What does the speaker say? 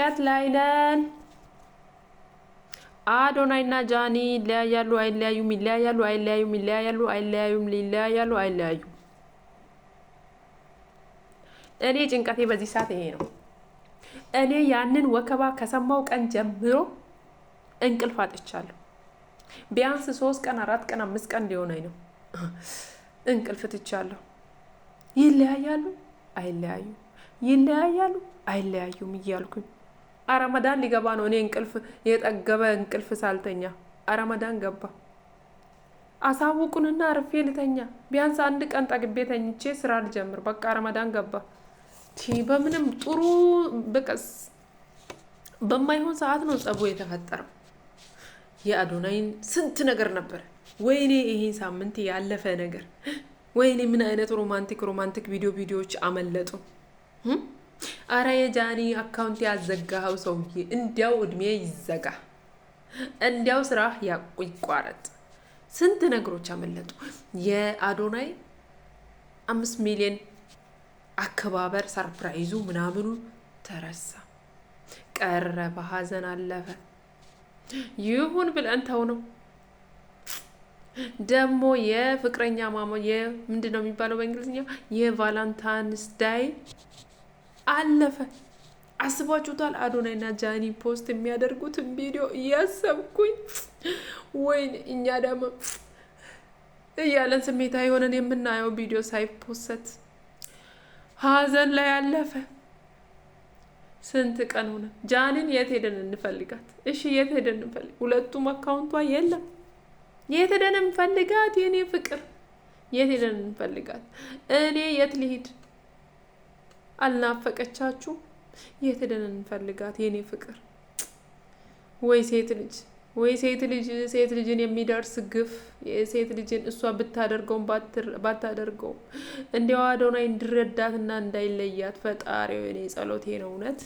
ያትላይነን አዶናይና ጃኒ ይለያያሉ አይለያዩም? ይለያያሉ አይለያዩም? ይለያያሉ አይለያዩም? ይለያያሉ አይለያዩም? እኔ ጭንቀቴ በዚህ ሰዓት ይሄ ነው። እኔ ያንን ወከባ ከሰማው ቀን ጀምሮ እንቅልፍ አጥቻለሁ። ቢያንስ 3 ቀን 4 ቀን 5 ቀን ሊሆነኝ ነው እንቅልፍ ትቻለሁ። ይለያያሉ አይለያዩም? ይለያያሉ አይለያዩም እያልኩኝ ረመዳን ሊገባ ነው። እኔ እንቅልፍ የጠገበ እንቅልፍ ሳልተኛ ረመዳን ገባ። አሳውቁንና አርፌ ልተኛ። ቢያንስ 1 ቀን ጠግቤ ተኝቼ ስራ ልጀምር። በቃ ረመዳን ገባ። በምንም ጥሩ በቀስ በማይሆን ሰዓት ነው ጸቡ የተፈጠረው። የአዶናይን ስንት ነገር ነበር። ወይኔ ይሄን ሳምንት ያለፈ ነገር። ወይኔ ምን አይነት ሮማንቲክ ቪዲዮዎች አመለጡ። አረ የጃኒ አካውንት ያዘጋው ሰውዬ እንዲያው እድሜ ይዘጋ፣ እንዲያው ስራ ይቋረጥ። ስንት ነገሮች አመለጡ። የአዶናይ 5 ሚሊዮን አከባበር ሰርፕራይዙ ምናምኑ ተረሳ ቀረ፣ በሀዘን አለፈ። ይሁን ብለን ተው ነው። ደግሞ የፍቅረኛ ምንድነው የሚባለው በእንግሊዝኛ የቫላንታይንስ ዳይ አለፈ። አስባችሁታል? አዶናይና ጃኒ ፖስት የሚያደርጉትን ቪዲዮ እያሰብኩኝ ወይኔ እኛ ደግሞ እያለን ስሜታዊ ሆነን የምናየው ቪዲዮ ሳይፖስት ሀዘን ላይ አለፈ። ስንት ቀን ሆነ። ጃኒን የት ሄደን እንፈልጋት? እሺ የት ሄደን እንፈልግ? ሁለቱም አካውንቷ የለም። የት ሄደን እንፈልጋት? የኔ ፍቅር የት ሄደን እንፈልጋት? እኔ የት ልሂድ? አልናፈቀቻችሁ? የት ሄደን እንፈልጋት? የኔ ፍቅር ወይ ሴት ልጅን የሚደርስ ግፍ፣ የሴት ልጅን እሷ ብታደርገውም ባታደርገውም እንዲያው አዶናይ እንዲረዳትና እንዳይለያት ፈጣሪው የኔ ጸሎቴ ነው እውነት።